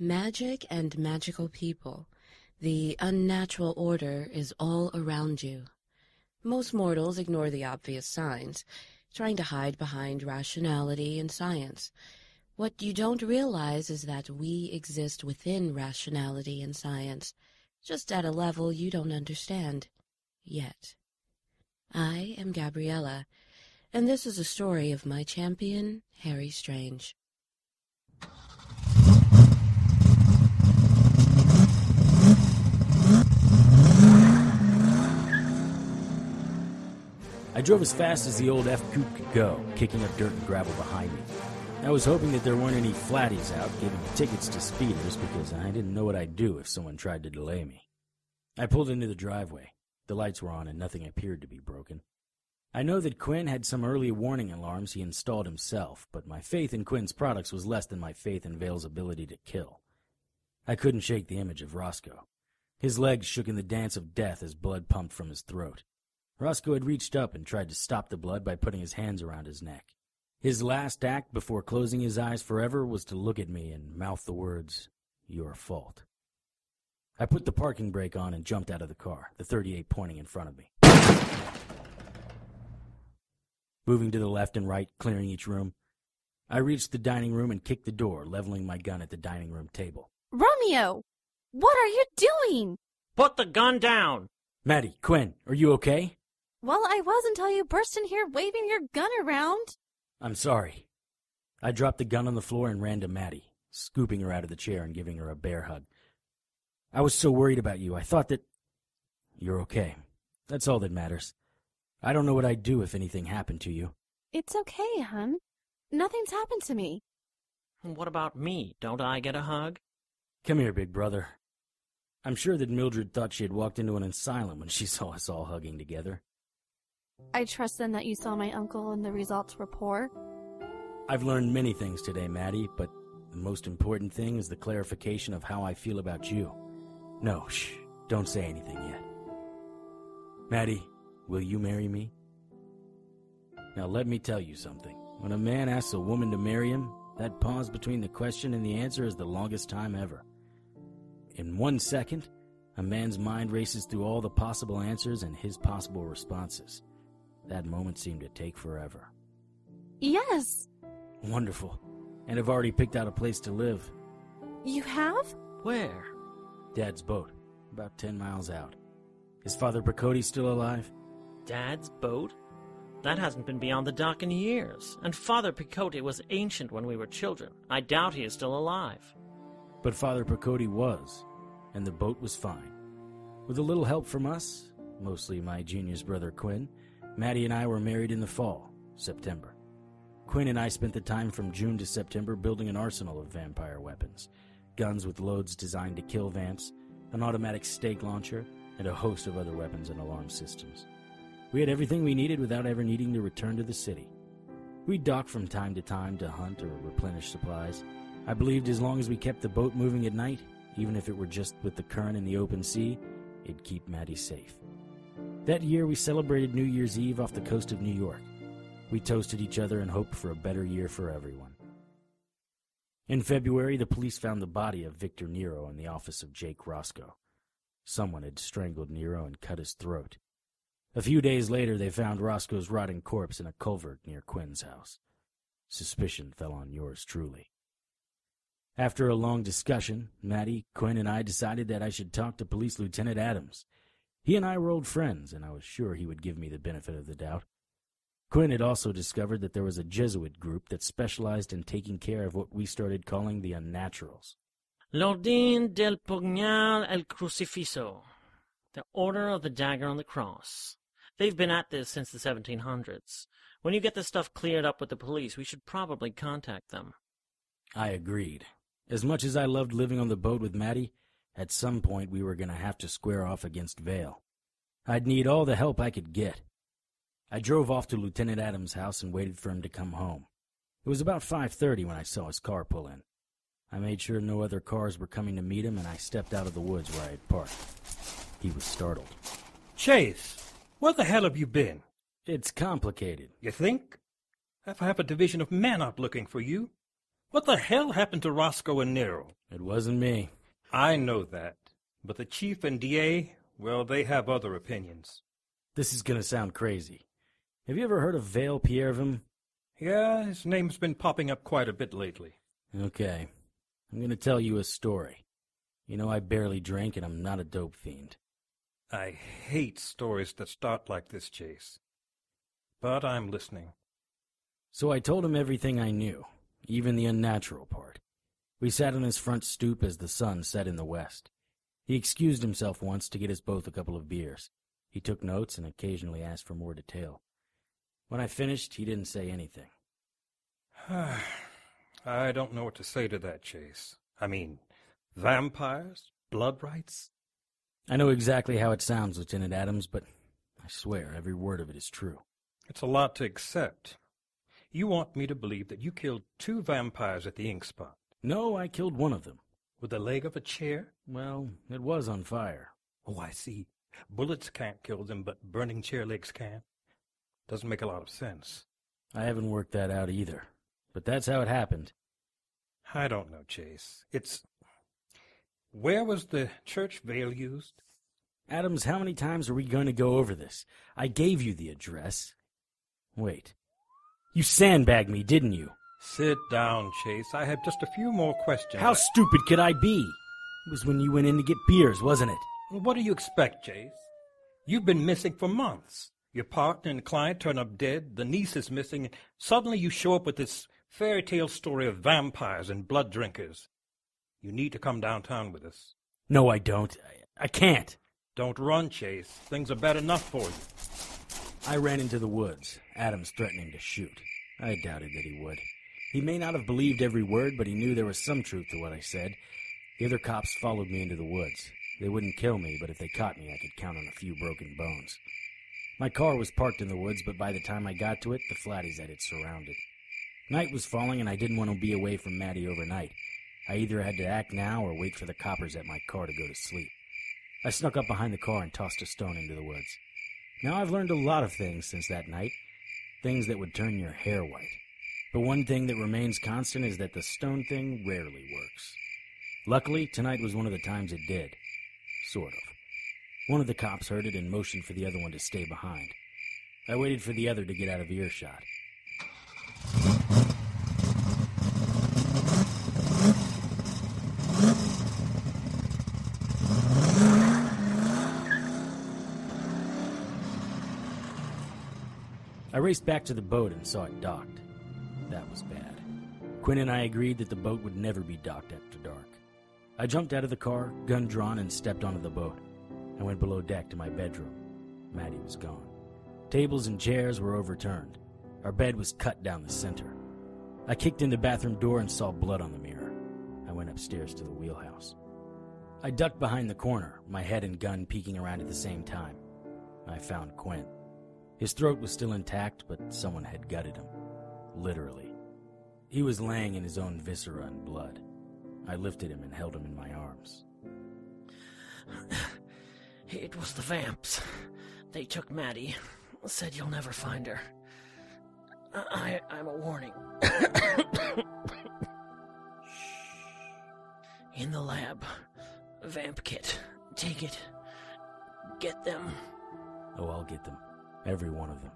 Magic and magical people. The unnatural order is all around you. Most mortals ignore the obvious signs, trying to hide behind rationality and science. What you don't realize is that we exist within rationality and science, just at a level you don't understand yet. I am Gabriella, and this is a story of my champion, Harry Strange. I drove as fast as the old F-Coupe could go, kicking up dirt and gravel behind me. I was hoping that there weren't any flatties out giving tickets to speeders because I didn't know what I'd do if someone tried to delay me. I pulled into the driveway. The lights were on and nothing appeared to be broken. I know that Quinn had some early warning alarms he installed himself, but my faith in Quinn's products was less than my faith in Vale's ability to kill. I couldn't shake the image of Roscoe. His legs shook in the dance of death as blood pumped from his throat. Roscoe had reached up and tried to stop the blood by putting his hands around his neck. His last act before closing his eyes forever was to look at me and mouth the words, "Your fault." I put the parking brake on and jumped out of the car, the .38 pointing in front of me. Moving to the left and right, clearing each room, I reached the dining room and kicked the door, leveling my gun at the dining room table. Romeo! What are you doing? Put the gun down! Maddie, Quinn, are you okay? Well, I was until you burst in here waving your gun around. I'm sorry. I dropped the gun on the floor and ran to Maddie, scooping her out of the chair and giving her a bear hug. I was so worried about you. I thought that... You're okay. That's all that matters. I don't know what I'd do if anything happened to you. It's okay, hon. Nothing's happened to me. What about me? Don't I get a hug? Come here, big brother. I'm sure that Mildred thought she had walked into an asylum when she saw us all hugging together. I trust then that you saw my uncle and the results were poor. I've learned many things today, Maddie, but the most important thing is the clarification of how I feel about you. No, shh, don't say anything yet. Maddie, will you marry me? Now let me tell you something. When a man asks a woman to marry him, that pause between the question and the answer is the longest time ever. In 1 second, a man's mind races through all the possible answers and his possible responses. That moment seemed to take forever. Yes. Wonderful. And I've already picked out a place to live. You have? Where? Dad's boat, about 10 miles out. Is Father Picotti still alive? Dad's boat? That hasn't been beyond the dock in years. And Father Picotti was ancient when we were children. I doubt he is still alive. But Father Picotti was, and the boat was fine. With a little help from us, mostly my junior's brother Quinn, Maddie and I were married in the fall, September. Quinn and I spent the time from June to September building an arsenal of vampire weapons, guns with loads designed to kill vamps, an automatic stake launcher, and a host of other weapons and alarm systems. We had everything we needed without ever needing to return to the city. We docked from time to time to hunt or replenish supplies. I believed as long as we kept the boat moving at night, even if it were just with the current in the open sea, it'd keep Maddie safe. That year we celebrated New Year's Eve off the coast of New York. We toasted each other and hoped for a better year for everyone. In February, the police found the body of Victor Nero in the office of Jake Roscoe. Someone had strangled Nero and cut his throat. A few days later, they found Roscoe's rotting corpse in a culvert near Quinn's house. Suspicion fell on yours truly. After a long discussion, Maddie, Quinn, and I decided that I should talk to Police Lieutenant Adams. He and I were old friends, and I was sure he would give me the benefit of the doubt. Quinn had also discovered that there was a Jesuit group that specialized in taking care of what we started calling the unnaturals. L'Ordine del Pugnal el Crucifisso. The Order of the Dagger on the Cross. They've been at this since the 1700s. When you get this stuff cleared up with the police, we should probably contact them. I agreed. As much as I loved living on the boat with Maddie, at some point we were going to have to square off against Vale. I'd need all the help I could get. I drove off to Lieutenant Adams' house and waited for him to come home. It was about 5:30 when I saw his car pull in. I made sure no other cars were coming to meet him, and I stepped out of the woods where I had parked. He was startled. Chase, where the hell have you been? It's complicated. You think? I've half a division of men out looking for you. What the hell happened to Roscoe and Nero? It wasn't me. I know that. But the chief and DA, well, they have other opinions. This is gonna sound crazy. Have you ever heard of Vale Pierrevim? Yeah, his name's been popping up quite a bit lately. Okay. I'm gonna tell you a story. You know I barely drink and I'm not a dope fiend. I hate stories that start like this, Chase. But I'm listening. So I told him everything I knew, even the unnatural part. We sat on his front stoop as the sun set in the west. He excused himself once to get us both a couple of beers. He took notes and occasionally asked for more detail. When I finished, he didn't say anything. I don't know what to say to that, Chase. I mean, vampires? Blood rights? I know exactly how it sounds, Lieutenant Adams, but I swear every word of it is true. It's a lot to accept. You want me to believe that you killed 2 vampires at the ink spot? No, I killed one of them. With the leg of a chair? Well, it was on fire. Oh, I see. Bullets can't kill them, but burning chair legs can. Doesn't make a lot of sense. I haven't worked that out either, but that's how it happened. I don't know, Chase. Where was the church veil used? Adams, how many times are we going to go over this? I gave you the address. Wait. You sandbagged me, didn't you? Sit down, Chase. I have just a few more questions. How stupid could I be? It was when you went in to get beers, wasn't it? What do you expect, Chase? You've been missing for months. Your partner and client turn up dead, the niece is missing, and suddenly you show up with this fairy tale story of vampires and blood drinkers. You need to come downtown with us. No, I don't. I can't. Don't run, Chase. Things are bad enough for you. I ran into the woods, Adams threatening to shoot. I doubted that he would. He may not have believed every word, but he knew there was some truth to what I said. The other cops followed me into the woods. They wouldn't kill me, but if they caught me, I could count on a few broken bones. My car was parked in the woods, but by the time I got to it, the flatties had it surrounded. Night was falling, and I didn't want to be away from Maddie overnight. I either had to act now or wait for the coppers at my car to go to sleep. I snuck up behind the car and tossed a stone into the woods. Now I've learned a lot of things since that night, things that would turn your hair white. But one thing that remains constant is that the stone thing rarely works. Luckily, tonight was one of the times it did. Sort of. One of the cops heard it and motioned for the other one to stay behind. I waited for the other to get out of earshot. I raced back to the boat and saw it docked. That was bad. Quinn and I agreed that the boat would never be docked after dark. I jumped out of the car, gun drawn, and stepped onto the boat. I went below deck to my bedroom. Maddie was gone. Tables and chairs were overturned. Our bed was cut down the center. I kicked in the bathroom door and saw blood on the mirror. I went upstairs to the wheelhouse. I ducked behind the corner, my head and gun peeking around at the same time. I found Quinn. His throat was still intact, but someone had gutted him. Literally. He was laying in his own viscera and blood. I lifted him and held him in my arms. It was the vamps. They took Maddie. Said you'll never find her. I'm a warning. In the lab. Vamp kit. Take it. Get them. Oh, I'll get them. Every one of them.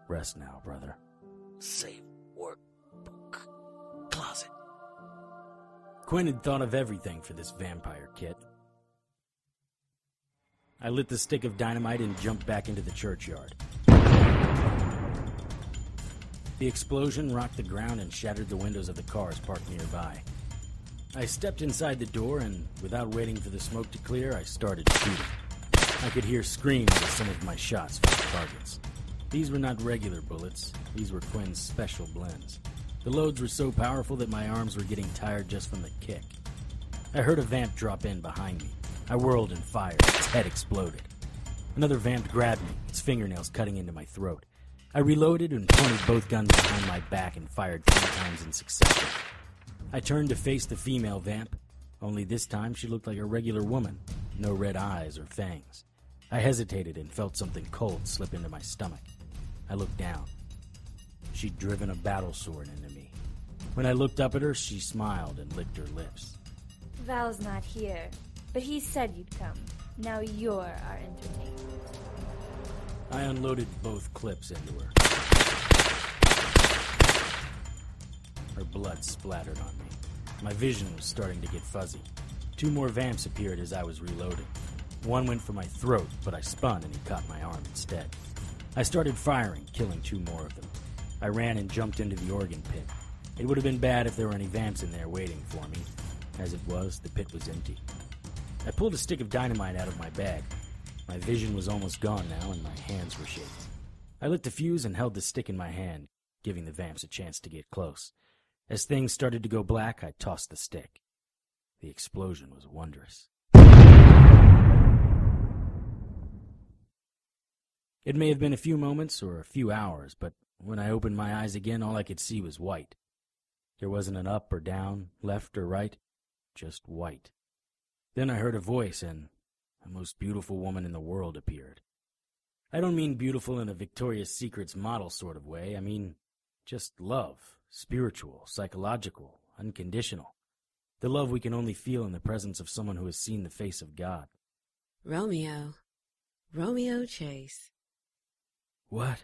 Rest now, brother. Safe workbook. Closet. Quinn had thought of everything for this vampire kit. I lit the stick of dynamite and jumped back into the churchyard. The explosion rocked the ground and shattered the windows of the cars parked nearby. I stepped inside the door and, without waiting for the smoke to clear, I started shooting. I could hear screams as some of my shots found targets. These were not regular bullets. These were Quinn's special blends. The loads were so powerful that my arms were getting tired just from the kick. I heard a vamp drop in behind me. I whirled and fired. Its head exploded. Another vamp grabbed me, its fingernails cutting into my throat. I reloaded and pointed both guns behind my back and fired 3 times in succession. I turned to face the female vamp, only this time she looked like a regular woman, no red eyes or fangs. I hesitated and felt something cold slip into my stomach. I looked down. She'd driven a battle sword into me. When I looked up at her, she smiled and licked her lips. Val's not here, but he said you'd come. Now you're our entertainment. I unloaded both clips into her. Her blood splattered on me. My vision was starting to get fuzzy. 2 more vamps appeared as I was reloading. One went for my throat, but I spun and he caught my arm instead. I started firing, killing 2 more of them. I ran and jumped into the organ pit. It would have been bad if there were any vamps in there waiting for me. As it was, the pit was empty. I pulled a stick of dynamite out of my bag. My vision was almost gone now, and my hands were shaking. I lit the fuse and held the stick in my hand, giving the vamps a chance to get close. As things started to go black, I tossed the stick. The explosion was wondrous. It may have been a few moments or a few hours, but when I opened my eyes again, all I could see was white. There wasn't an up or down, left or right, just white. Then I heard a voice, and the most beautiful woman in the world appeared. I don't mean beautiful in a Victoria's Secret's model sort of way. I mean just love, spiritual, psychological, unconditional. The love we can only feel in the presence of someone who has seen the face of God. Romeo Chase. What?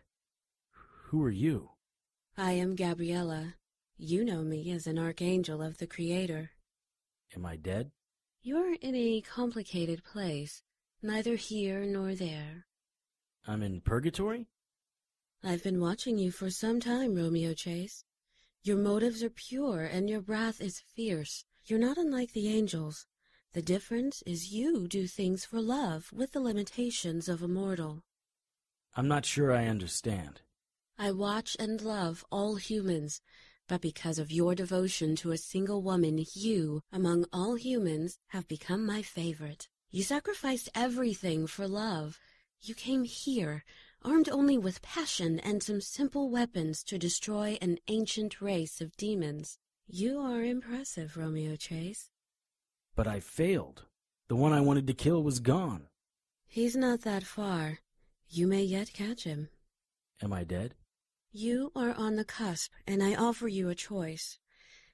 Who are you? I am Gabriella. You know me as an archangel of the Creator. Am I dead? You're in a complicated place, neither here nor there. I'm in purgatory? I've been watching you for some time, Romeo Chase. Your motives are pure, and your wrath is fierce. You're not unlike the angels. The difference is you do things for love, with the limitations of a mortal. I'm not sure I understand. I watch and love all humans, but because of your devotion to a single woman, you, among all humans, have become my favorite. You sacrificed everything for love. You came here, armed only with passion and some simple weapons to destroy an ancient race of demons. You are impressive, Romeo Chase. But I failed. The one I wanted to kill was gone. He's not that far. You may yet catch him. Am I dead? You are on the cusp, and I offer you a choice.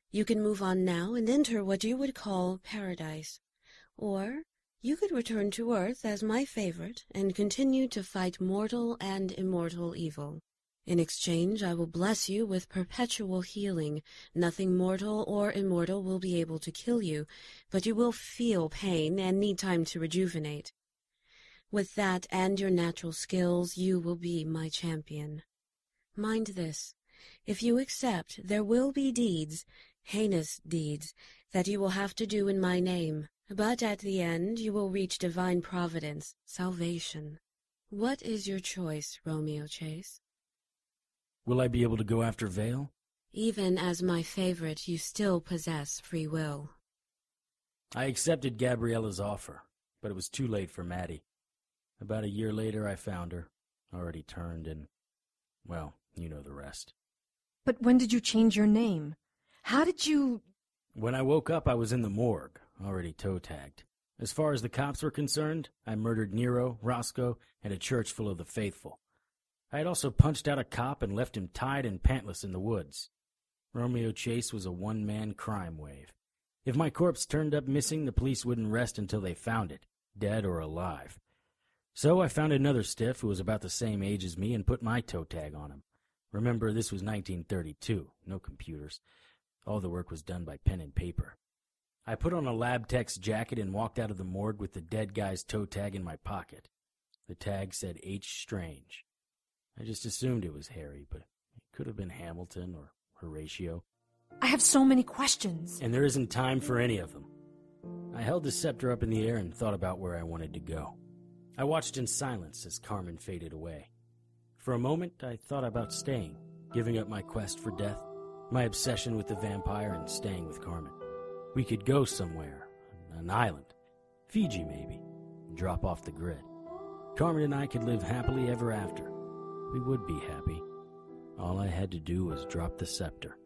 You can move on now and enter what you would call paradise. Or you could return to Earth as my favorite and continue to fight mortal and immortal evil. In exchange, I will bless you with perpetual healing. Nothing mortal or immortal will be able to kill you, but you will feel pain and need time to rejuvenate. With that and your natural skills, you will be my champion. Mind this, if you accept, there will be deeds, heinous deeds, that you will have to do in my name, but at the end you will reach divine providence, salvation. What is your choice, Romeo Chase? Will I be able to go after Vale? Even as my favorite, you still possess free will. I accepted Gabriella's offer, but it was too late for Maddie. About a year later, I found her, already turned, and, well, you know the rest. But when did you change your name? How did you... When I woke up, I was in the morgue, already toe-tagged. As far as the cops were concerned, I murdered Nero, Roscoe, and a church full of the faithful. I had also punched out a cop and left him tied and pantless in the woods. Romeo Chase was a one-man crime wave. If my corpse turned up missing, the police wouldn't rest until they found it, dead or alive. So I found another stiff who was about the same age as me and put my toe tag on him. Remember, this was 1932, no computers. All the work was done by pen and paper. I put on a lab tech's jacket and walked out of the morgue with the dead guy's toe tag in my pocket. The tag said H. Strange. I just assumed it was Harry, but it could have been Hamilton or Horatio. I have so many questions. And there isn't time for any of them. I held the scepter up in the air and thought about where I wanted to go. I watched in silence as Carmen faded away. For a moment, I thought about staying, giving up my quest for death, my obsession with the vampire, and staying with Carmen. We could go somewhere, an island, Fiji maybe, and drop off the grid. Carmen and I could live happily ever after. We would be happy. All I had to do was drop the scepter.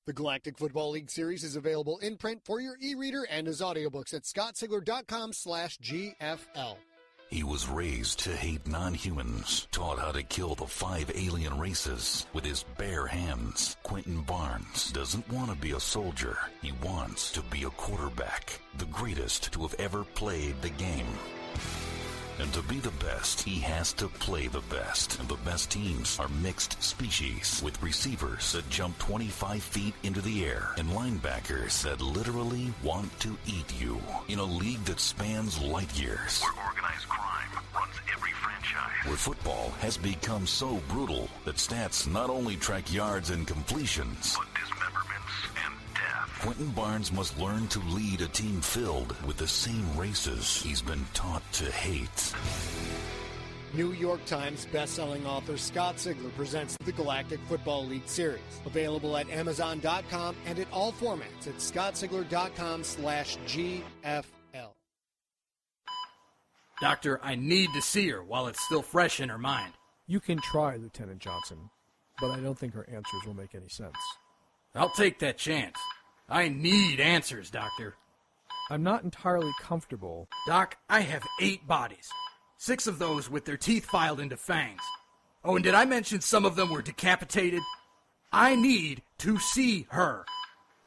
The Galactic Football League series is available in print for your e-reader and as audiobooks at scottsigler.com/GFL. He was raised to hate non-humans, taught how to kill the 5 alien races with his bare hands. Quentin Barnes doesn't want to be a soldier. He wants to be a quarterback, the greatest to have ever played the game. And to be the best, he has to play the best. And the best teams are mixed species, with receivers that jump 25 feet into the air and linebackers that literally want to eat you. In a league that spans light years, where organized crime runs every franchise, where football has become so brutal that stats not only track yards and completions, but dismemberments and death. Quentin Barnes must learn to lead a team filled with the same races he's been taught to hate. New York Times bestselling author Scott Sigler presents the Galactic Football League series. Available at Amazon.com and at all formats at scottsigler.com/GFL. Doctor, I need to see her while it's still fresh in her mind. You can try, Lieutenant Johnson, but I don't think her answers will make any sense. I'll take that chance. I need answers, Doctor. I'm not entirely comfortable. Doc, I have 8 bodies. 6 of those with their teeth filed into fangs. Oh, and did I mention some of them were decapitated? I need to see her.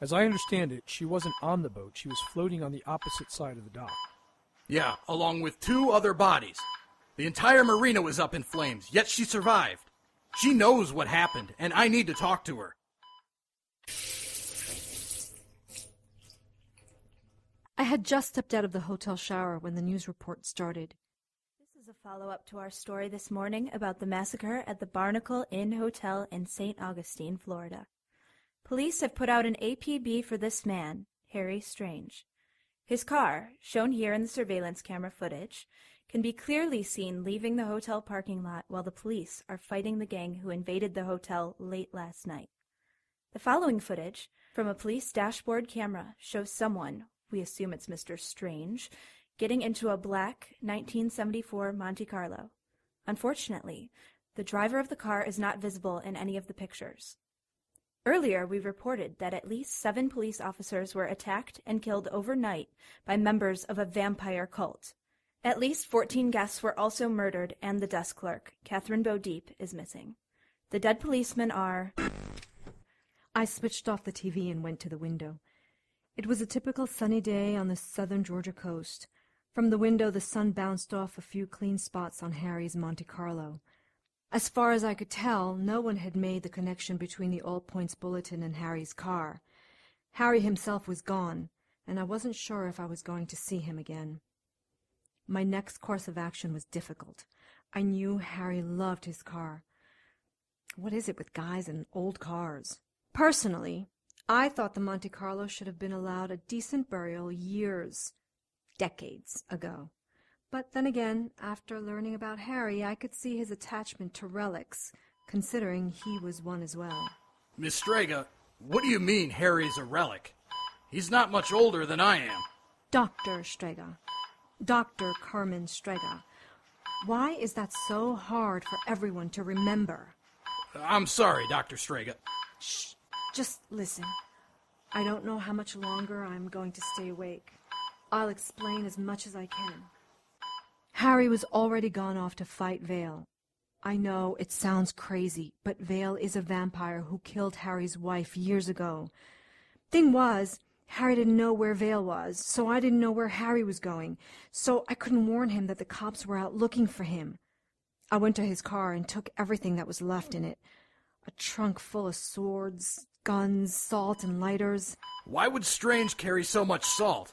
As I understand it, she wasn't on the boat. She was floating on the opposite side of the dock. Yeah, along with 2 other bodies. The entire marina was up in flames, yet she survived. She knows what happened, and I need to talk to her. I had just stepped out of the hotel shower when the news report started. This is a follow-up to our story this morning about the massacre at the Barnacle Inn Hotel in St. Augustine, Florida. Police have put out an APB for this man, Harry Strange. His car, shown here in the surveillance camera footage, can be clearly seen leaving the hotel parking lot while the police are fighting the gang who invaded the hotel late last night. The following footage from a police dashboard camera shows someone, we assume it's Mr. Strange, getting into a black 1974 Monte Carlo. Unfortunately, the driver of the car is not visible in any of the pictures. Earlier, we reported that at least 7 police officers were attacked and killed overnight by members of a vampire cult. At least 14 guests were also murdered, and the desk clerk, Catherine Beaudeep, is missing. The dead policemen are... I switched off the TV and went to the window. It was a typical sunny day on the southern Georgia coast. From the window, the sun bounced off a few clean spots on Harry's Monte Carlo. As far as I could tell, no one had made the connection between the All Points Bulletin and Harry's car. Harry himself was gone, and I wasn't sure if I was going to see him again. My next course of action was difficult. I knew Harry loved his car. What is it with guys and old cars? Personally, I thought the Monte Carlo should have been allowed a decent burial decades ago. But then again, after learning about Harry, I could see his attachment to relics, considering he was one as well. Miss Strega, what do you mean Harry's a relic? He's not much older than I am. Dr. Strega. Dr. Carmen Strega. Why is that so hard for everyone to remember? I'm sorry, Dr. Strega. Shh. Just listen. I don't know how much longer I'm going to stay awake. I'll explain as much as I can. Harry was already gone off to fight Vale. I know it sounds crazy, but Vale is a vampire who killed Harry's wife years ago. Thing was, Harry didn't know where Vale was, so I didn't know where Harry was going, so I couldn't warn him that the cops were out looking for him. I went to his car and took everything that was left in it. A trunk full of swords, guns, salt, and lighters. Why would Strange carry so much salt?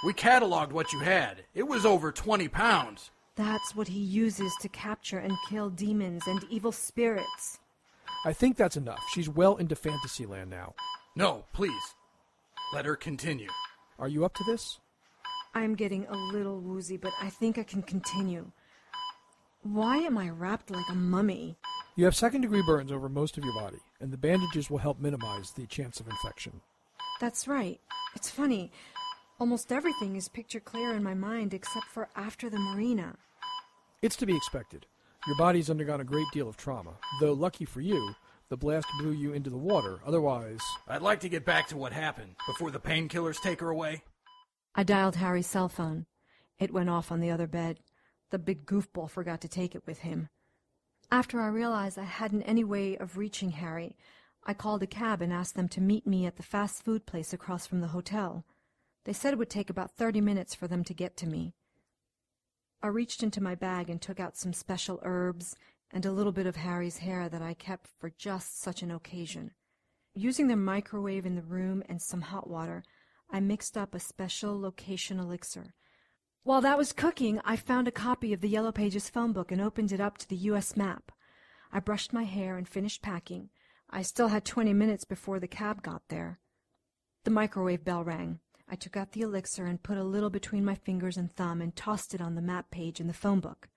We cataloged what you had. It was over 20 pounds. That's what he uses to capture and kill demons and evil spirits. I think that's enough. She's well into Fantasyland now. No, please. Let her continue. Are you up to this? I'm getting a little woozy, but I think I can continue. Why am I wrapped like a mummy? You have second-degree burns over most of your body, and the bandages will help minimize the chance of infection. That's right. It's funny. Almost everything is picture clear in my mind except for after the marina. It's to be expected. Your body's undergone a great deal of trauma, though lucky for you, the blast blew you into the water. Otherwise... I'd like to get back to what happened before the painkillers take her away. I dialed Harry's cell phone. It went off on the other bed. The big goofball forgot to take it with him. After I realized I hadn't any way of reaching Harry, I called a cab and asked them to meet me at the fast food place across from the hotel. They said it would take about 30 minutes for them to get to me. I reached into my bag and took out some special herbs and a little bit of Harry's hair that I kept for just such an occasion. Using the microwave in the room and some hot water, I mixed up a special location elixir. While that was cooking, I found a copy of the Yellow Pages phone book and opened it up to the U.S. map. I brushed my hair and finished packing. I still had 20 minutes before the cab got there. The microwave bell rang. I took out the elixir and put a little between my fingers and thumb and tossed it on the map page in the phone book.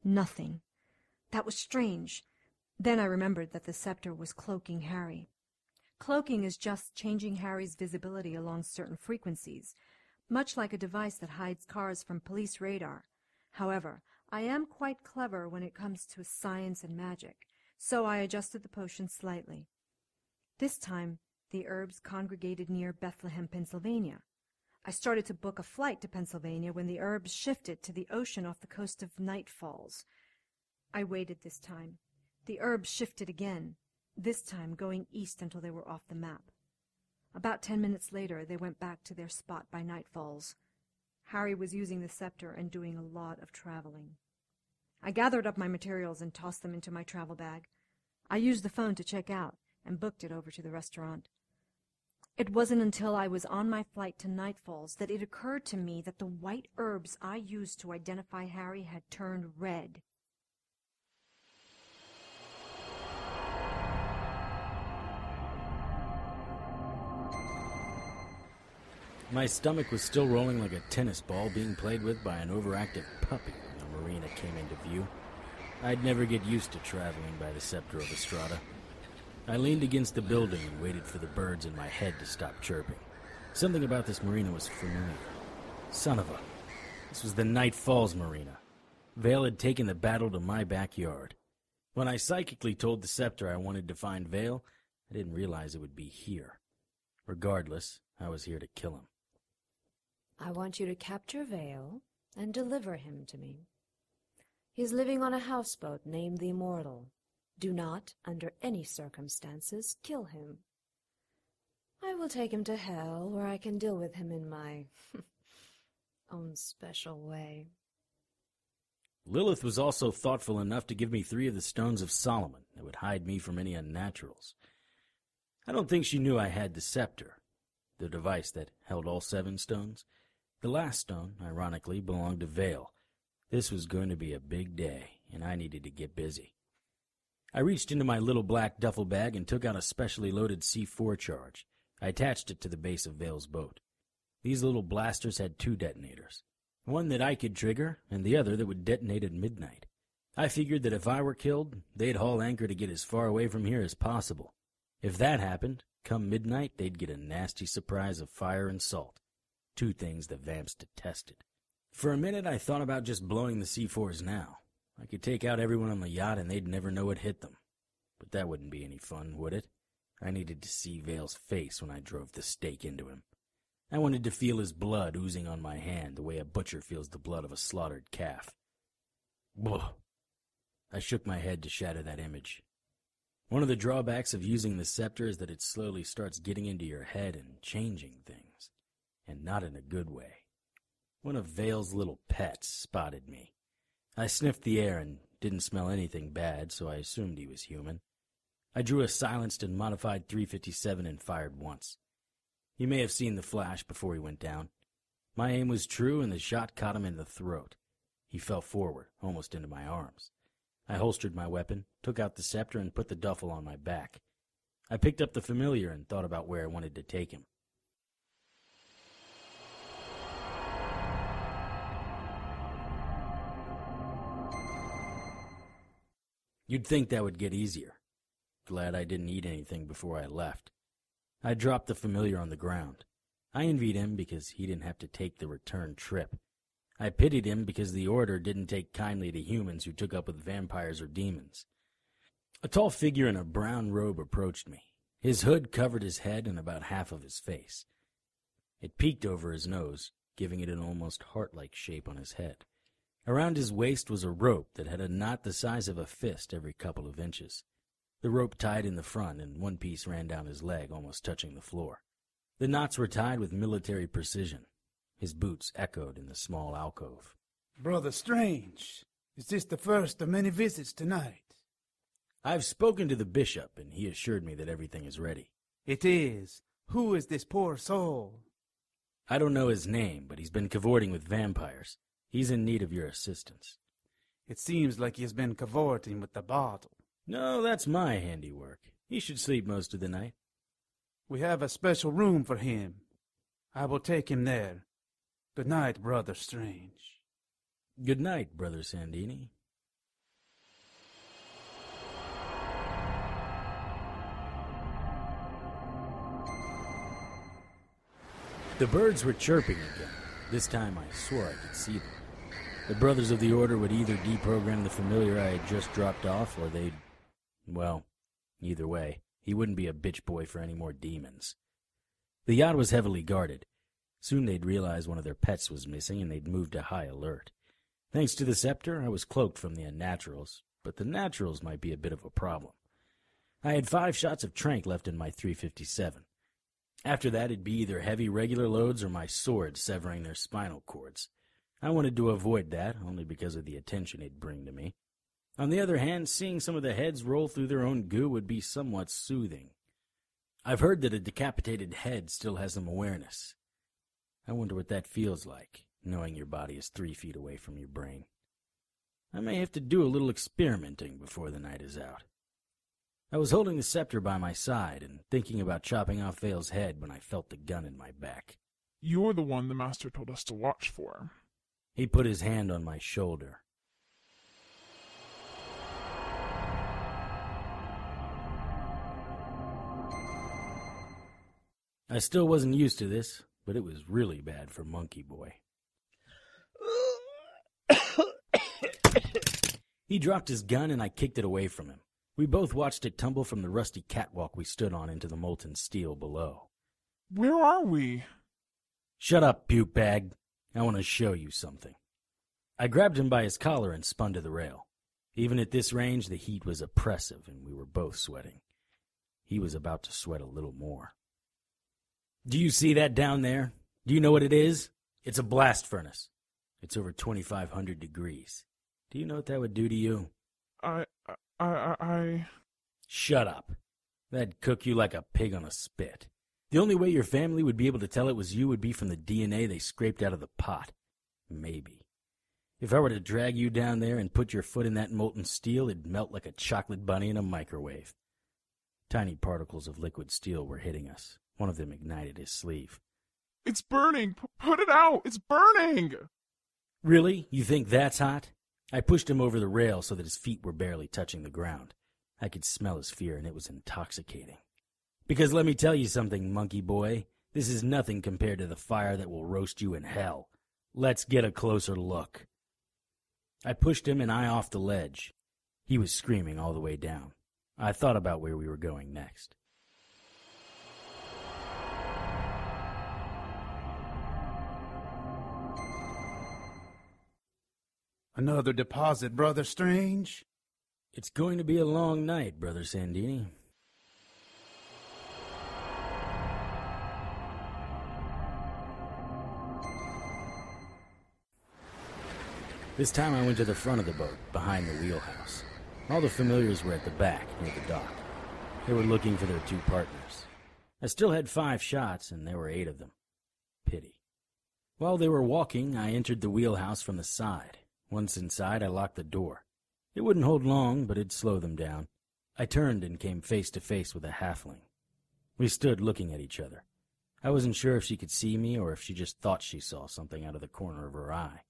Nothing. That was strange. Then I remembered that the scepter was cloaking Harry. Cloaking is just changing Harry's visibility along certain frequencies, much like a device that hides cars from police radar. However, I am quite clever when it comes to science and magic, so I adjusted the potion slightly. This time, the herbs congregated near Bethlehem, Pennsylvania. I started to book a flight to Pennsylvania when the herbs shifted to the ocean off the coast of Night Falls. I waited this time. The herbs shifted again, this time going east until they were off the map. About 10 minutes later, they went back to their spot by Night Falls. Harry was using the scepter and doing a lot of traveling. I gathered up my materials and tossed them into my travel bag. I used the phone to check out and booked it over to the restaurant. It wasn't until I was on my flight to Night Falls that it occurred to me that the white herbs I used to identify Harry had turned red. My stomach was still rolling like a tennis ball being played with by an overactive puppy when the marina came into view. I'd never get used to traveling by the scepter of Estrada. I leaned against the building and waited for the birds in my head to stop chirping. Something about this marina was familiar. Son of a... This was the Night Falls marina. Vale had taken the battle to my backyard. When I psychically told the scepter I wanted to find Vale, I didn't realize it would be here. Regardless, I was here to kill him. I want you to capture Vale and deliver him to me. He is living on a houseboat named the Immortal. Do not, under any circumstances, kill him. I will take him to hell, where I can deal with him in my own special way. Lilith was also thoughtful enough to give me 3 of the stones of Solomon that would hide me from any unnaturals. I don't think she knew I had the scepter, the device that held all 7 stones. The last stone, ironically, belonged to Vale. This was going to be a big day, and I needed to get busy. I reached into my little black duffel bag and took out a specially loaded C4 charge. I attached it to the base of Vale's boat. These little blasters had 2 detonators, one that I could trigger and the other that would detonate at midnight. I figured that if I were killed, they'd haul anchor to get as far away from here as possible. If that happened, come midnight, they'd get a nasty surprise of fire and salt, 2 things the vamps detested. For a minute, I thought about just blowing the C4s now. I could take out everyone on the yacht and they'd never know what hit them. But that wouldn't be any fun, would it? I needed to see Vale's face when I drove the stake into him. I wanted to feel his blood oozing on my hand the way a butcher feels the blood of a slaughtered calf. Blah. I shook my head to shatter that image. One of the drawbacks of using the scepter is that it slowly starts getting into your head and changing things, and not in a good way. One of Vale's little pets spotted me. I sniffed the air and didn't smell anything bad, so I assumed he was human. I drew a silenced and modified .357 and fired once. He may have seen the flash before he went down. My aim was true, and the shot caught him in the throat. He fell forward, almost into my arms. I holstered my weapon, took out the scepter, and put the duffel on my back. I picked up the familiar and thought about where I wanted to take him. You'd think that would get easier. Glad I didn't eat anything before I left. I dropped the familiar on the ground. I envied him because he didn't have to take the return trip. I pitied him because the Order didn't take kindly to humans who took up with vampires or demons. A tall figure in a brown robe approached me. His hood covered his head and about half of his face. It peeked over his nose, giving it an almost heart-like shape on his head. Around his waist was a rope that had a knot the size of a fist every couple of inches. The rope tied in the front, and one piece ran down his leg, almost touching the floor. The knots were tied with military precision. His boots echoed in the small alcove. Brother Strange, is this the first of many visits tonight? I've spoken to the bishop, and he assured me that everything is ready. It is. Who is this poor soul? I don't know his name, but he's been cavorting with vampires. He's in need of your assistance. It seems like he has been cavorting with the bottle. No, that's my handiwork. He should sleep most of the night. We have a special room for him. I will take him there. Good night, Brother Strange. Good night, Brother Sandini. The birds were chirping again. This time I swore I could see them. The brothers of the Order would either deprogram the familiar I had just dropped off, or they'd... Well, either way, he wouldn't be a bitch boy for any more demons. The yacht was heavily guarded. Soon they'd realize one of their pets was missing, and they'd move to high alert. Thanks to the scepter, I was cloaked from the unnaturals, but the naturals might be a bit of a problem. I had 5 shots of tranq left in my .357. After that, it'd be either heavy regular loads or my sword severing their spinal cords. I wanted to avoid that, only because of the attention it'd bring to me. On the other hand, seeing some of the heads roll through their own goo would be somewhat soothing. I've heard that a decapitated head still has some awareness. I wonder what that feels like, knowing your body is 3 feet away from your brain. I may have to do a little experimenting before the night is out. I was holding the scepter by my side and thinking about chopping off Vale's head when I felt the gun in my back. You're the one the master told us to watch for. He put his hand on my shoulder. I still wasn't used to this, but it was really bad for Monkey Boy. He dropped his gun and I kicked it away from him. We both watched it tumble from the rusty catwalk we stood on into the molten steel below. Where are we? Shut up, puke bag. I want to show you something. I grabbed him by his collar and spun to the rail. Even at this range, the heat was oppressive, and we were both sweating. He was about to sweat a little more. Do you see that down there? Do you know what it is? It's a blast furnace. It's over 2,500 degrees. Do you know what that would do to you? Shut up. That'd cook you like a pig on a spit. The only way your family would be able to tell it was you would be from the DNA they scraped out of the pot. Maybe. If I were to drag you down there and put your foot in that molten steel, it'd melt like a chocolate bunny in a microwave. Tiny particles of liquid steel were hitting us. One of them ignited his sleeve. It's burning! Put it out! It's burning! Really? You think that's hot? I pushed him over the rail so that his feet were barely touching the ground. I could smell his fear, and it was intoxicating. Because let me tell you something, Monkey Boy. This is nothing compared to the fire that will roast you in hell. Let's get a closer look. I pushed him and I off the ledge. He was screaming all the way down. I thought about where we were going next. Another deposit, Brother Strange? It's going to be a long night, Brother Sandini. This time I went to the front of the boat, behind the wheelhouse. All the familiars were at the back, near the dock. They were looking for their 2 partners. I still had 5 shots, and there were 8 of them. Pity. While they were walking, I entered the wheelhouse from the side. Once inside, I locked the door. It wouldn't hold long, but it'd slow them down. I turned and came face to face with a halfling. We stood looking at each other. I wasn't sure if she could see me or if she just thought she saw something out of the corner of her eye.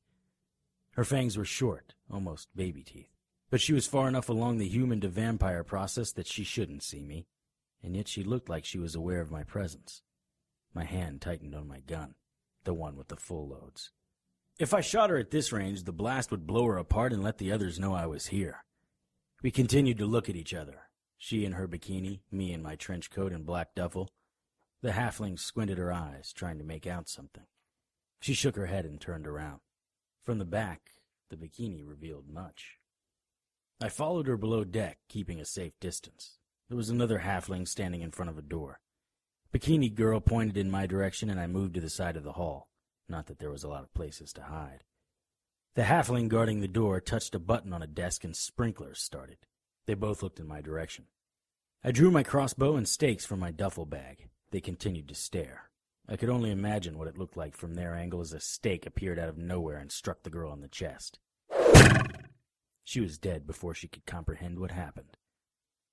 Her fangs were short, almost baby teeth, but she was far enough along the human-to-vampire process that she shouldn't see me, and yet she looked like she was aware of my presence. My hand tightened on my gun, the one with the full loads. If I shot her at this range, the blast would blow her apart and let the others know I was here. We continued to look at each other, she in her bikini, me in my trench coat and black duffel. The halfling squinted her eyes, trying to make out something. She shook her head and turned around. From the back, The bikini revealed much. I followed her below deck, keeping a safe distance. There was another halfling standing in front of a door. Bikini girl pointed in my direction, and I moved to the side of the hall. Not that there was a lot of places to hide. The halfling guarding the door touched a button on a desk and sprinklers started. They both looked in my direction. I drew my crossbow and stakes from my duffel bag. They continued to stare. I could only imagine what it looked like from their angle as a stake appeared out of nowhere and struck the girl in the chest. She was dead before she could comprehend what happened.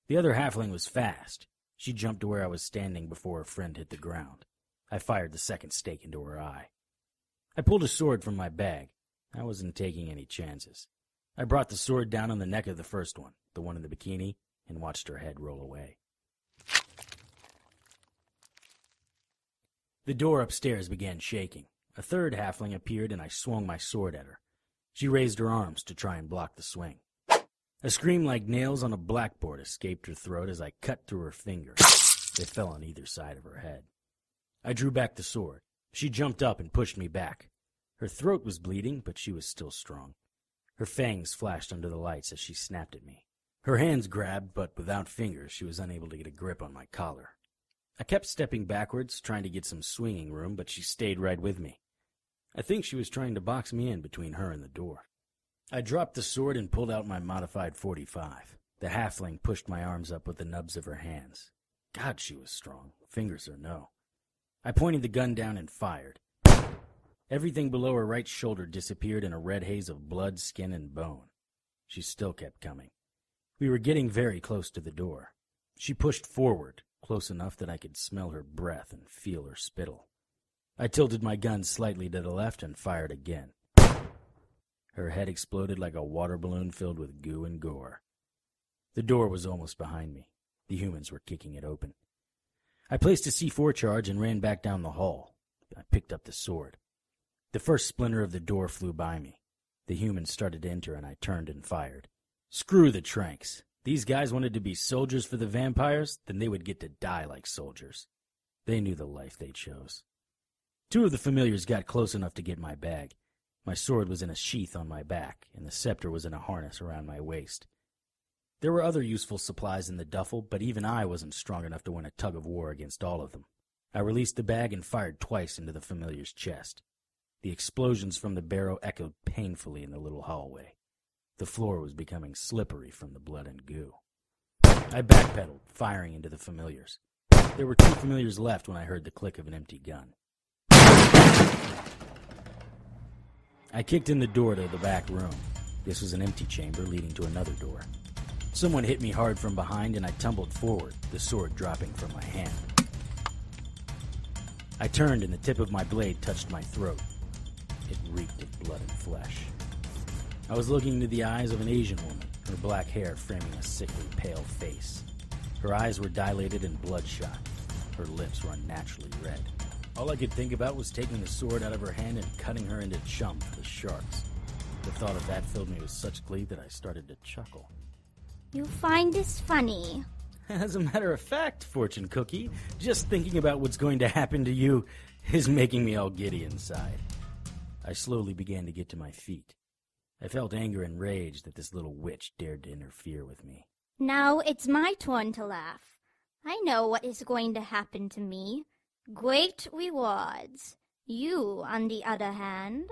The other halfling was fast. She jumped to where I was standing before her friend hit the ground. I fired the second stake into her eye. I pulled a sword from my bag. I wasn't taking any chances. I brought the sword down on the neck of the first one, the one in the bikini, and watched her head roll away. The door upstairs began shaking. A third halfling appeared, and I swung my sword at her. She raised her arms to try and block the swing. A scream like nails on a blackboard escaped her throat as I cut through her fingers. They fell on either side of her head. I drew back the sword. She jumped up and pushed me back. Her throat was bleeding, but she was still strong. Her fangs flashed under the lights as she snapped at me. Her hands grabbed, but without fingers, she was unable to get a grip on my collar. I kept stepping backwards, trying to get some swinging room, but she stayed right with me. I think she was trying to box me in between her and the door. I dropped the sword and pulled out my modified .45. The halfling pushed my arms up with the nubs of her hands. God, she was strong, fingers or no. I pointed the gun down and fired. Everything below her right shoulder disappeared in a red haze of blood, skin, and bone. She still kept coming. We were getting very close to the door. She pushed forward, close enough that I could smell her breath and feel her spittle. I tilted my gun slightly to the left and fired again. Her head exploded like a water balloon filled with goo and gore. The door was almost behind me. The humans were kicking it open. I placed a C4 charge and ran back down the hall. I picked up the sword. The first splinter of the door flew by me. The humans started to enter, and I turned and fired. Screw the tranks. These guys wanted to be soldiers for the vampires, then they would get to die like soldiers. They knew the life they chose. Two of the familiars got close enough to get my bag. My sword was in a sheath on my back, and the scepter was in a harness around my waist. There were other useful supplies in the duffel, but even I wasn't strong enough to win a tug-of-war against all of them. I released the bag and fired twice into the familiar's chest. The explosions from the barrel echoed painfully in the little hallway. The floor was becoming slippery from the blood and goo. I backpedaled, firing into the familiars. There were 2 familiars left when I heard the click of an empty gun. I kicked in the door to the back room. This was an empty chamber leading to another door. Someone hit me hard from behind, and I tumbled forward, the sword dropping from my hand. I turned, and the tip of my blade touched my throat. It reeked of blood and flesh. I was looking into the eyes of an Asian woman, her black hair framing a sickly pale face. Her eyes were dilated and bloodshot. Her lips were unnaturally red. All I could think about was taking the sword out of her hand and cutting her into chum for the sharks. The thought of that filled me with such glee that I started to chuckle. You find this funny? As a matter of fact, Fortune Cookie, just thinking about what's going to happen to you is making me all giddy inside. I slowly began to get to my feet. I felt anger and rage that this little witch dared to interfere with me. Now it's my turn to laugh. I know what is going to happen to me. Great rewards. You, on the other hand...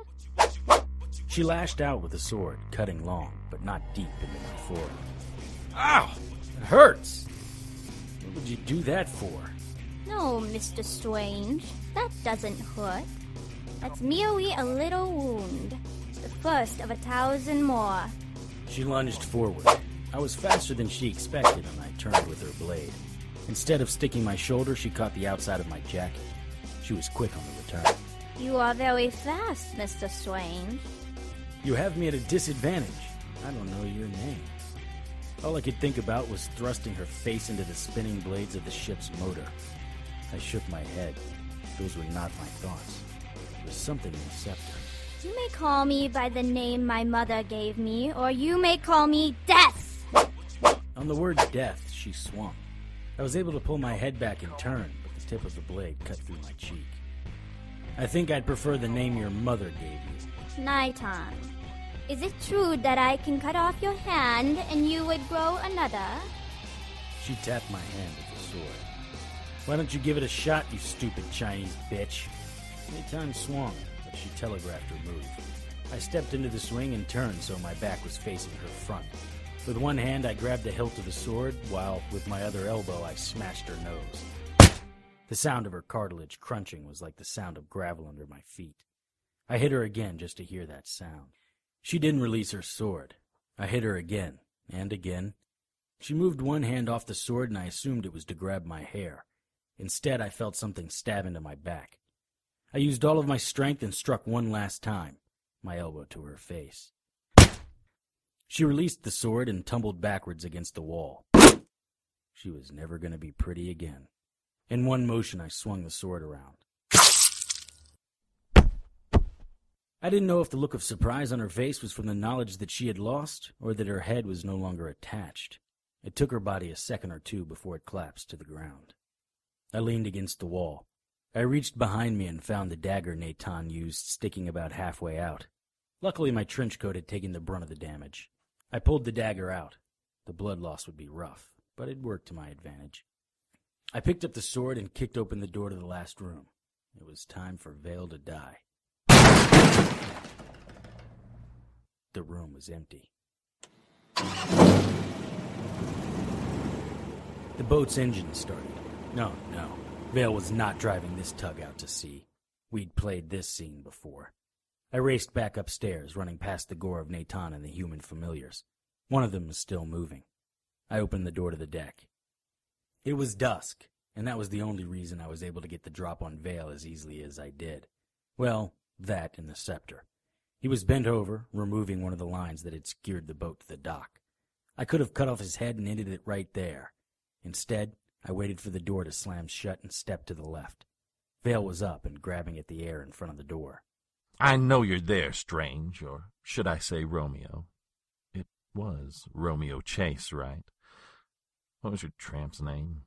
She lashed out with the sword, cutting long, but not deep into my forearm. Ow! It hurts! What would you do that for? No, Mr. Strange. That doesn't hurt. That's merely a little wound. The first of 1,000 more. She lunged forward. I was faster than she expected, and I turned with her blade. Instead of sticking my shoulder, she caught the outside of my jacket. She was quick on the return. You are very fast, Mr. Strange. You have me at a disadvantage. I don't know your name. All I could think about was thrusting her face into the spinning blades of the ship's motor. I shook my head. Those were not my thoughts. There was something in the scepter. You may call me by the name my mother gave me, or you may call me Death! On the word death, she swung. I was able to pull my head back and turn, but the tip of the blade cut through my cheek. I think I'd prefer the name your mother gave you. Nighttime. Is it true that I can cut off your hand and you would grow another? She tapped my hand with the sword. Why don't you give it a shot, you stupid Chinese bitch? Anytime swung, but she telegraphed her move. I stepped into the swing and turned so my back was facing her front. With one hand, I grabbed the hilt of the sword, while with my other elbow, I smashed her nose. The sound of her cartilage crunching was like the sound of gravel under my feet. I hit her again just to hear that sound. She didn't release her sword. I hit her again, and again. She moved one hand off the sword, and I assumed it was to grab my hair. Instead, I felt something stab into my back. I used all of my strength and struck one last time, my elbow to her face. She released the sword and tumbled backwards against the wall. She was never going to be pretty again. In one motion, I swung the sword around. I didn't know if the look of surprise on her face was from the knowledge that she had lost, or that her head was no longer attached. It took her body a second or two before it collapsed to the ground. I leaned against the wall. I reached behind me and found the dagger Nathan used sticking about halfway out. Luckily, my trench coat had taken the brunt of the damage. I pulled the dagger out. The blood loss would be rough, but it worked to my advantage. I picked up the sword and kicked open the door to the last room. It was time for Vale to die. The room was empty. The boat's engine started. No. Vale was not driving this tug out to sea. We'd played this scene before. I raced back upstairs, running past the gore of Nathan and the human familiars. One of them was still moving. I opened the door to the deck. It was dusk, and that was the only reason I was able to get the drop on Vale as easily as I did. Well, that and the scepter. He was bent over, removing one of the lines that had skewered the boat to the dock. I could have cut off his head and ended it right there. Instead, I waited for the door to slam shut and stepped to the left. Vale was up and grabbing at the air in front of the door. I know you're there, Strange, or should I say Romeo? It was Romeo Chase, right? What was your tramp's name?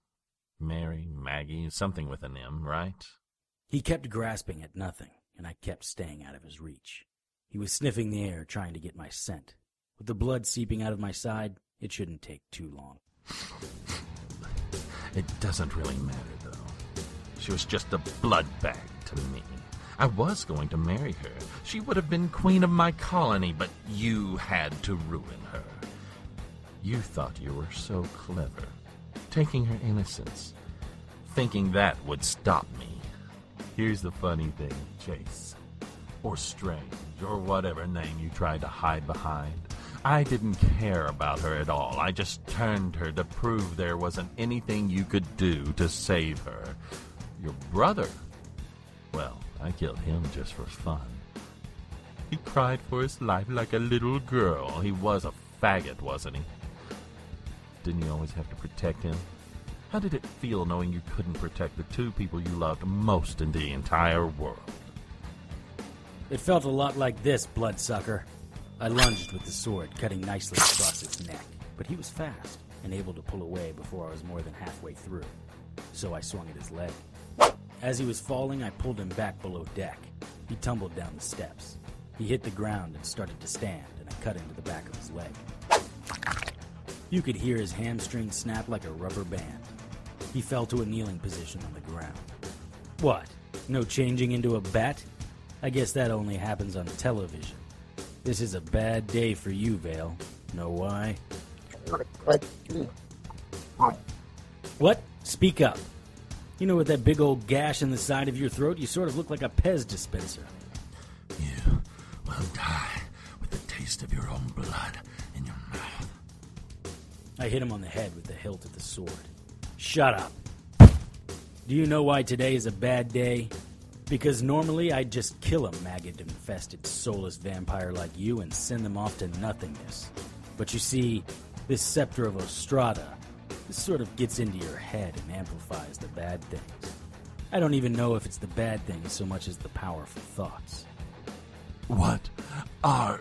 Mary, Maggie, something with an M, right? He kept grasping at nothing, and I kept staying out of his reach. He was sniffing the air, trying to get my scent. With the blood seeping out of my side, it shouldn't take too long. It doesn't really matter, though. She was just a blood bag to me. I was going to marry her. She would have been queen of my colony, but you had to ruin her. You thought you were so clever, taking her innocence, thinking that would stop me. Here's the funny thing, Chase, or Strange, or whatever name you tried to hide behind. I didn't care about her at all. I just turned her to prove there wasn't anything you could do to save her. Your brother, well, I killed him just for fun. He cried for his life like a little girl. He was a faggot, wasn't he? Didn't you always have to protect him? How did it feel knowing you couldn't protect the two people you loved most in the entire world? It felt a lot like this, bloodsucker. I lunged with the sword, cutting nicely across his neck, but he was fast and able to pull away before I was more than halfway through, so I swung at his leg. As he was falling, I pulled him back below deck. He tumbled down the steps. He hit the ground and started to stand, and I cut into the back of his leg. You could hear his hamstring snap like a rubber band. He fell to a kneeling position on the ground. What? No changing into a bat? I guess that only happens on television. This is a bad day for you, Vale. Know why? What? Speak up. You know, with that big old gash in the side of your throat, you sort of look like a Pez dispenser. You will die with the taste of your own blood in your mouth. I hit him on the head with the hilt of the sword. Shut up. Do you know why today is a bad day? Because normally I'd just kill a maggot-infested, soulless vampire like you and send them off to nothingness. But you see, this scepter of Ostrada, this sort of gets into your head and amplifies the bad things. I don't even know if it's the bad things so much as the powerful thoughts. What are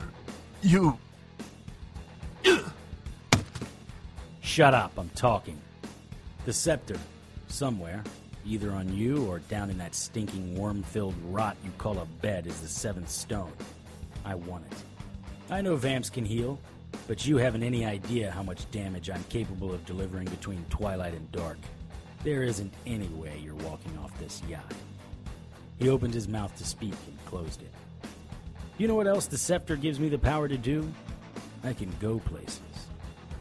you? Shut up, I'm talking. The scepter, somewhere, either on you or down in that stinking worm-filled rot you call a bed, is the seventh stone. I want it. I know vamps can heal, but you haven't any idea how much damage I'm capable of delivering between twilight and dark. There isn't any way you're walking off this yacht. He opened his mouth to speak and closed it. You know what else the scepter gives me the power to do? I can go places.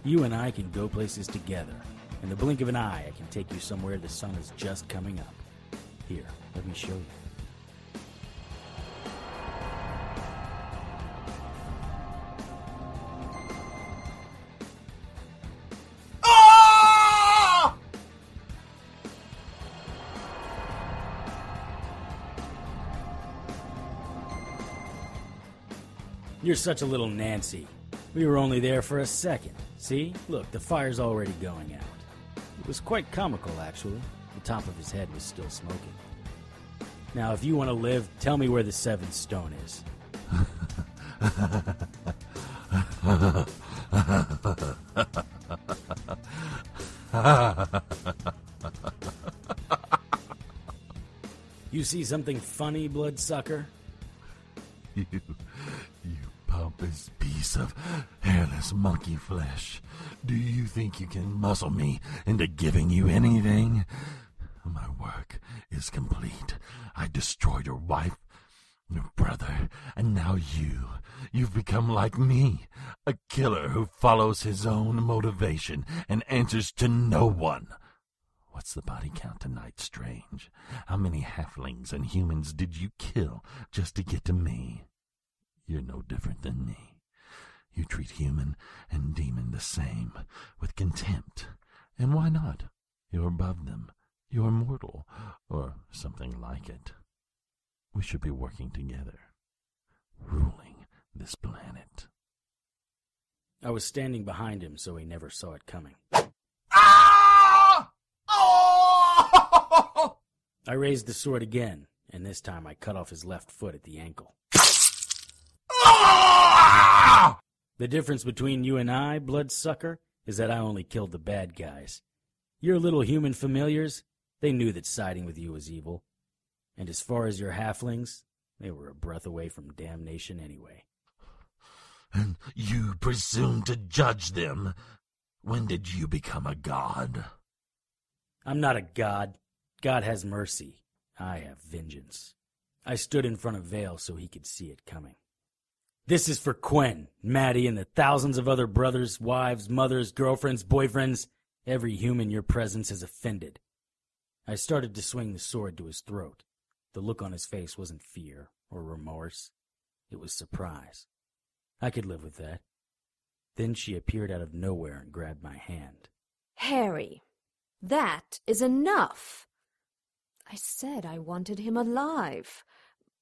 You and I can go places together. In the blink of an eye, I can take you somewhere the sun is just coming up. Here, let me show you. You're such a little Nancy. We were only there for a second. See? Look, the fire's already going out. It was quite comical, actually. The top of his head was still smoking. Now, if you want to live, tell me where the seventh stone is. You see something funny, bloodsucker? You pompous piece of hairless monkey flesh. Do you think you can muscle me into giving you anything? My work is complete. I destroyed your wife, your brother, and now you've become like me, a killer who follows his own motivation and answers to no one. What's the body count tonight, Strange? How many halflings and humans did you kill just to get to me? You're no different than me. You treat human and demon the same, with contempt. And why not? You're above them. You're mortal, or something like it. We should be working together, ruling this planet. I was standing behind him, so he never saw it coming. Ah! Oh! I raised the sword again, and this time I cut off his left foot at the ankle. Ah! The difference between you and I, bloodsucker, is that I only killed the bad guys. Your little human familiars, they knew that siding with you was evil. And as far as your halflings, they were a breath away from damnation anyway. And you presume to judge them? When did you become a god? I'm not a god. God has mercy. I have vengeance. I stood in front of Vale so he could see it coming. This is for Quen, Maddie, and the thousands of other brothers, wives, mothers, girlfriends, boyfriends, every human your presence has offended. I started to swing the sword to his throat. The look on his face wasn't fear or remorse. It was surprise. I could live with that. Then she appeared out of nowhere and grabbed my hand. Harry, that is enough. I said I wanted him alive.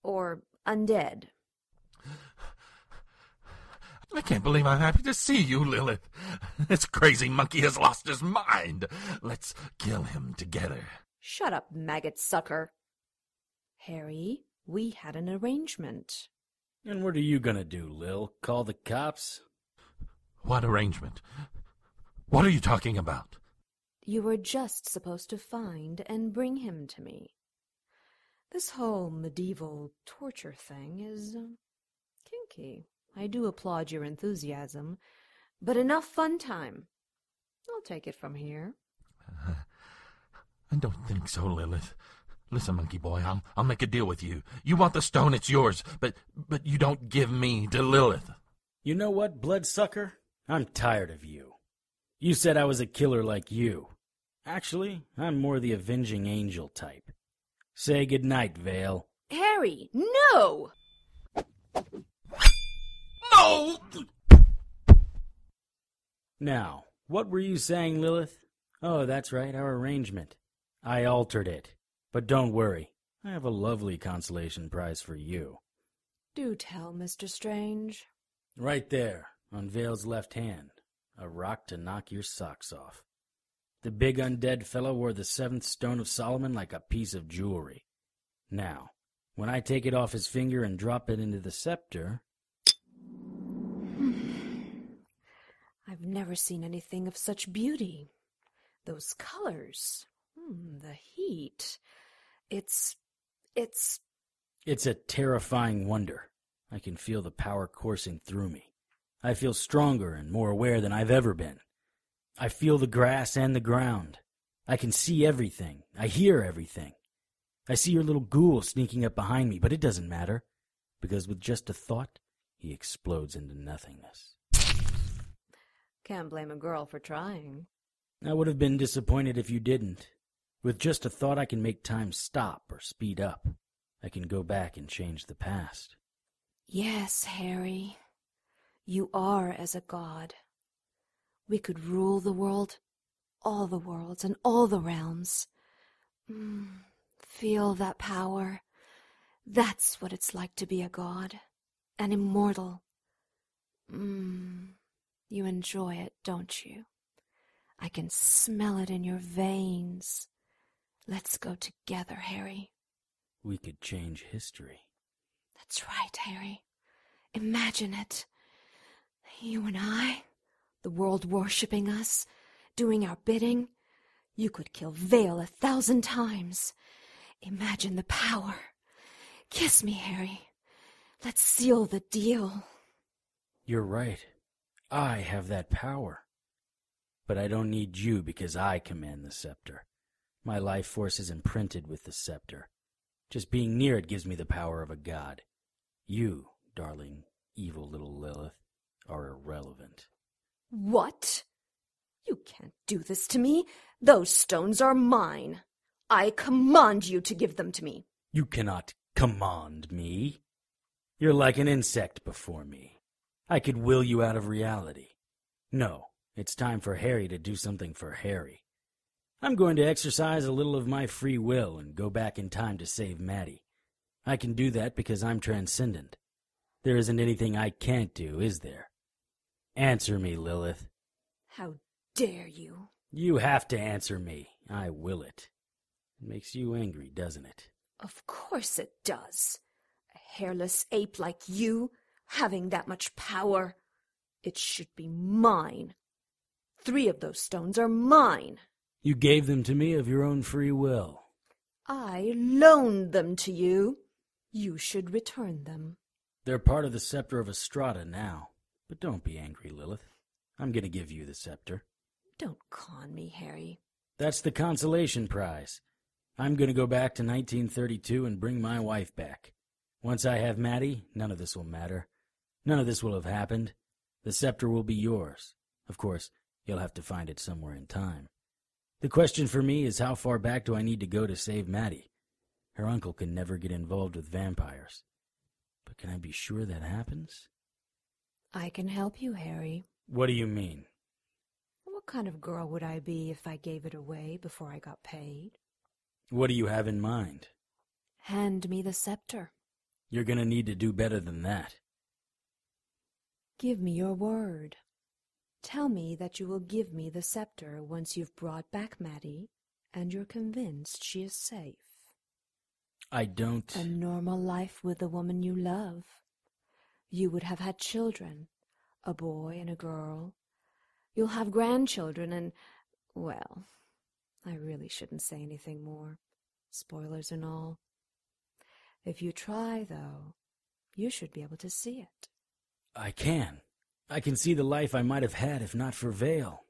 Or undead. I can't believe I'm happy to see you, Lilith. This crazy monkey has lost his mind. Let's kill him together. Shut up, maggot sucker. Harry, we had an arrangement. And what are you gonna do, Lil? Call the cops? What arrangement? What are you talking about? You were just supposed to find and bring him to me. This whole medieval torture thing is kinky. I do applaud your enthusiasm, but enough fun time. I'll take it from here. I don't think so, Lilith. Listen, monkey boy, I'll make a deal with you. You want the stone, it's yours, but you don't give me to Lilith. You know what, bloodsucker? I'm tired of you. You said I was a killer like you. Actually, I'm more the avenging angel type. Say goodnight, Vale. Harry, no! No! Now, what were you saying, Lilith? Oh, that's right, our arrangement. I altered it. But don't worry, I have a lovely consolation prize for you. Do tell, Mr. Strange. Right there, on Vale's left hand. A rock to knock your socks off. The big undead fellow wore the seventh stone of Solomon like a piece of jewelry. Now, when I take it off his finger and drop it into the scepter... I've never seen anything of such beauty. Those colors, the heat. It's a terrifying wonder. I can feel the power coursing through me. I feel stronger and more aware than I've ever been. I feel the grass and the ground. I can see everything. I hear everything. I see your little ghoul sneaking up behind me, but it doesn't matter, because with just a thought, he explodes into nothingness. Can't blame a girl for trying. I would have been disappointed if you didn't. With just a thought, I can make time stop or speed up. I can go back and change the past. Yes, Harry. You are as a god. We could rule the world, all the worlds, and all the realms. Feel that power. That's what it's like to be a god, an immortal. You enjoy it, don't you? I can smell it in your veins. Let's go together, Harry. We could change history. That's right, Harry. Imagine it. You and I, the world worshipping us, doing our bidding. You could kill Vale 1,000 times. Imagine the power. Kiss me, Harry. Let's seal the deal. You're right. I have that power. But I don't need you because I command the scepter. My life force is imprinted with the scepter. Just being near it gives me the power of a god. You, darling, evil little Lilith, are irrelevant. What? You can't do this to me. Those stones are mine. I command you to give them to me. You cannot command me. You're like an insect before me. I could will you out of reality. No, it's time for Harry to do something for Harry. I'm going to exercise a little of my free will and go back in time to save Maddie. I can do that because I'm transcendent. There isn't anything I can't do, is there? Answer me, Lilith. How dare you? You have to answer me. I will it. It makes you angry, doesn't it? Of course it does. A hairless ape like you, having that much power. It should be mine. 3 of those stones are mine. You gave them to me of your own free will. I loaned them to you. You should return them. They're part of the scepter of Estrada now. But don't be angry, Lilith. I'm going to give you the scepter. Don't con me, Harry. That's the consolation prize. I'm going to go back to 1932 and bring my wife back. Once I have Maddie, none of this will matter. None of this will have happened. The scepter will be yours. Of course, you'll have to find it somewhere in time. The question for me is how far back do I need to go to save Maddie? Her uncle can never get involved with vampires. But can I be sure that happens? I can help you, Harry. What do you mean? What kind of girl would I be if I gave it away before I got paid? What do you have in mind? Hand me the scepter. You're going to need to do better than that. Give me your word. Tell me that you will give me the scepter once you've brought back Maddie and you're convinced she is safe. I don't... A normal life with the woman you love. You would have had children, a boy and a girl. You'll have grandchildren and, well, I really shouldn't say anything more. Spoilers and all. If you try, though, you should be able to see it. I can. I can see the life I might have had if not for Vale.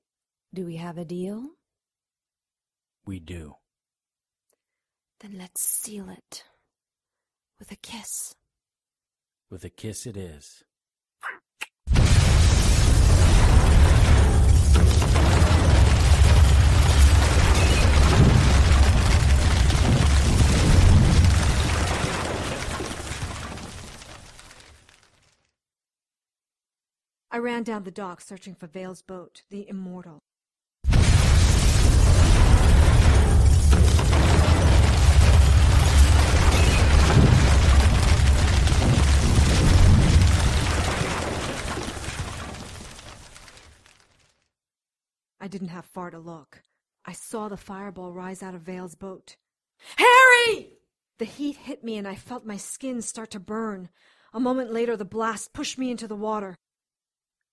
Do we have a deal? We do. Then let's seal it. With a kiss. With a kiss it is. I ran down the dock searching for Vale's boat, the Immortal. I didn't have far to look. I saw the fireball rise out of Vale's boat. Harry! The heat hit me and I felt my skin start to burn. A moment later, the blast pushed me into the water.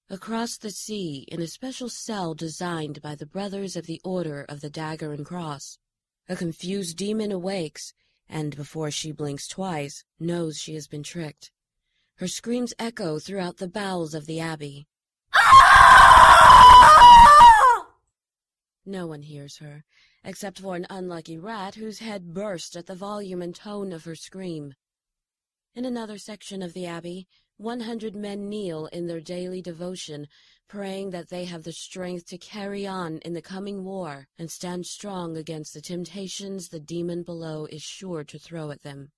Across the sea, in a special cell designed by the Brothers of the Order of the Dagger and Cross, a confused demon awakes, and before she blinks twice, knows she has been tricked. Her screams echo throughout the bowels of the abbey. No one hears her, except for an unlucky rat whose head burst at the volume and tone of her scream. In another section of the abbey, 100 men kneel in their daily devotion, praying that they have the strength to carry on in the coming war and stand strong against the temptations the demon below is sure to throw at them.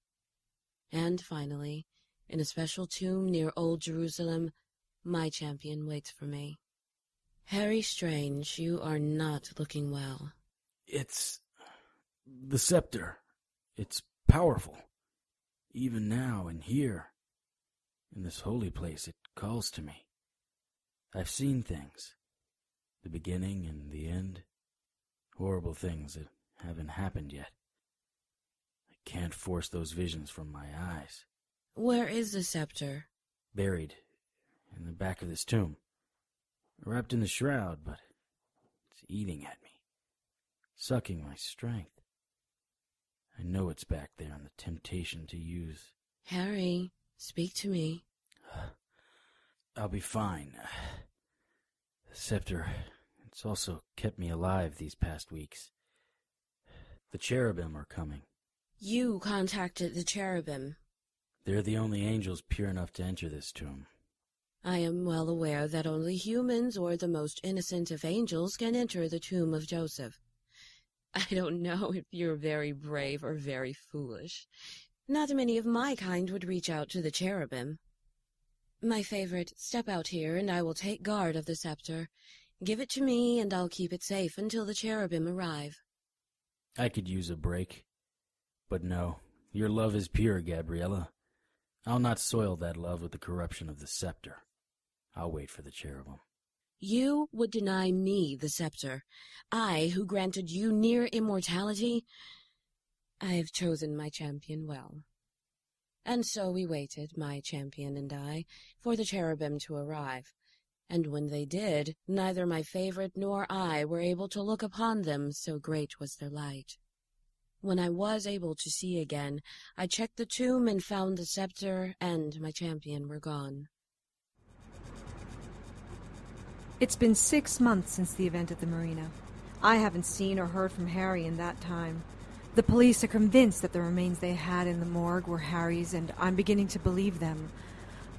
And finally, in a special tomb near Old Jerusalem, my champion waits for me. Harry Strange, you are not looking well. It's the scepter. It's powerful. Even now and here, in this holy place, it calls to me. I've seen things. The beginning and the end. Horrible things that haven't happened yet. I can't force those visions from my eyes. Where is the scepter? Buried in the back of this tomb. Wrapped in the shroud, but it's eating at me. Sucking my strength. I know it's back there in the temptation to use. Harry, speak to me. I'll be fine. The scepter, it's also kept me alive these past weeks. The cherubim are coming. You contacted the cherubim. They're the only angels pure enough to enter this tomb. I am well aware that only humans or the most innocent of angels can enter the tomb of Joseph. I don't know if you're very brave or very foolish. Not many of my kind would reach out to the cherubim. My favorite, step out here and I will take guard of the scepter. Give it to me and I'll keep it safe until the cherubim arrive. I could use a break. But no, your love is pure, Gabriella. I'll not soil that love with the corruption of the scepter. I'll wait for the cherubim. You would deny me the scepter. I, who granted you near immortality. I have chosen my champion well. And so we waited, my champion and I, for the cherubim to arrive. And when they did, neither my favorite nor I were able to look upon them, so great was their light. When I was able to see again, I checked the tomb and found the scepter and my champion were gone. It's been 6 months since the event at the marina. I haven't seen or heard from Harry in that time. The police are convinced that the remains they had in the morgue were Harry's, and I'm beginning to believe them.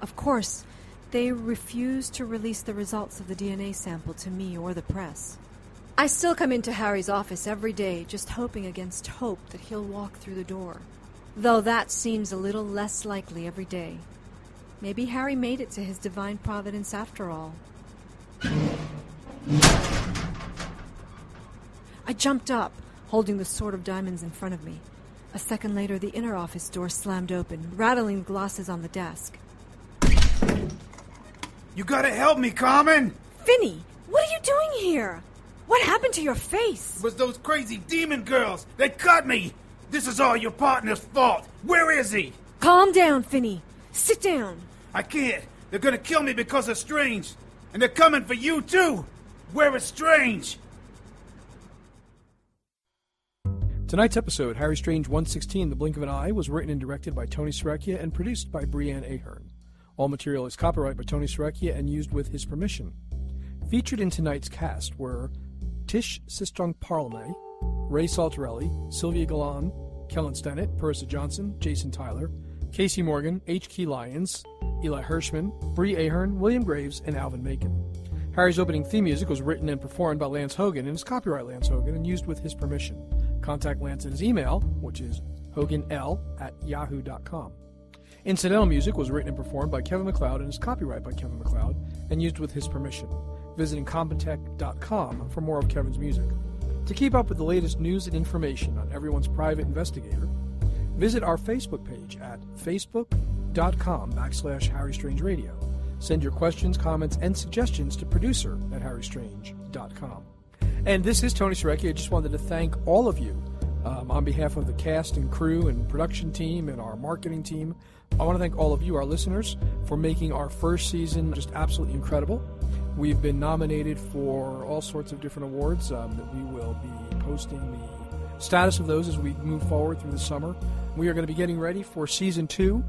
Of course, they refuse to release the results of the DNA sample to me or the press. I still come into Harry's office every day, just hoping against hope that he'll walk through the door. Though that seems a little less likely every day. Maybe Harry made it to his divine providence after all. I jumped up, holding the sword of diamonds in front of me. A second later, the inner office door slammed open, rattling the glasses on the desk. You gotta help me, Carmen! Finny, what are you doing here? What happened to your face? It was those crazy demon girls. They cut me. This is all your partner's fault. Where is he? Calm down, Finny. Sit down. I can't. They're gonna kill me because of Strange. And they're coming for you, too. Where is Strange? Tonight's episode, Harry Strange 116, The Blink of an Eye, was written and directed by Tony Sarrecchia and produced by Brianne Ahearn. All material is copyright by Tony Sarrecchia and used with his permission. Featured in tonight's cast were Tisch, Cistrunk-Parmelee, Ray Saltrelli, Sylvia Galan, Kellen Stennett, Parisa Johnston, Jason Tyler, Casey Morgan, H. Lyons, Elie Hirschman, Bree Ahearn, William Graves, and Alvin Macon. Harry's opening theme music was written and performed by Lance Hogan and is copyright Lance Hogan and used with his permission. Contact Lance at his email, which is hoganl@yahoo.com. Incidental music was written and performed by Kevin MacLeod and is copyright by Kevin MacLeod and used with his permission. Visiting Compotech.com for more of Kevin's music. To keep up with the latest news and information on everyone's private investigator, visit our Facebook page at facebook.com/Harry Strange Radio. Send your questions, comments, and suggestions to producer@harrystrange.com. And this is Tony Sarrecchia. I just wanted to thank all of you on behalf of the cast and crew and production team and our marketing team. I want to thank all of you, our listeners, for making our first season just absolutely incredible. We've been nominated for all sorts of different awards that we will be posting the status of those as we move forward through the summer. We are going to be getting ready for Season 2.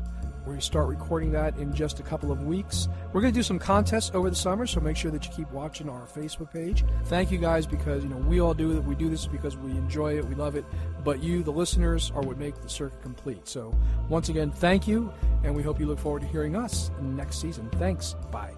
We start recording that in just a couple of weeks. We're going to do some contests over the summer, so make sure that you keep watching our Facebook page. Thank you guys, because we all do it. We do this because we enjoy it, we love it. But you, the listeners, are what make the circuit complete. So once again, thank you, and we hope you look forward to hearing us next season. Thanks. Bye.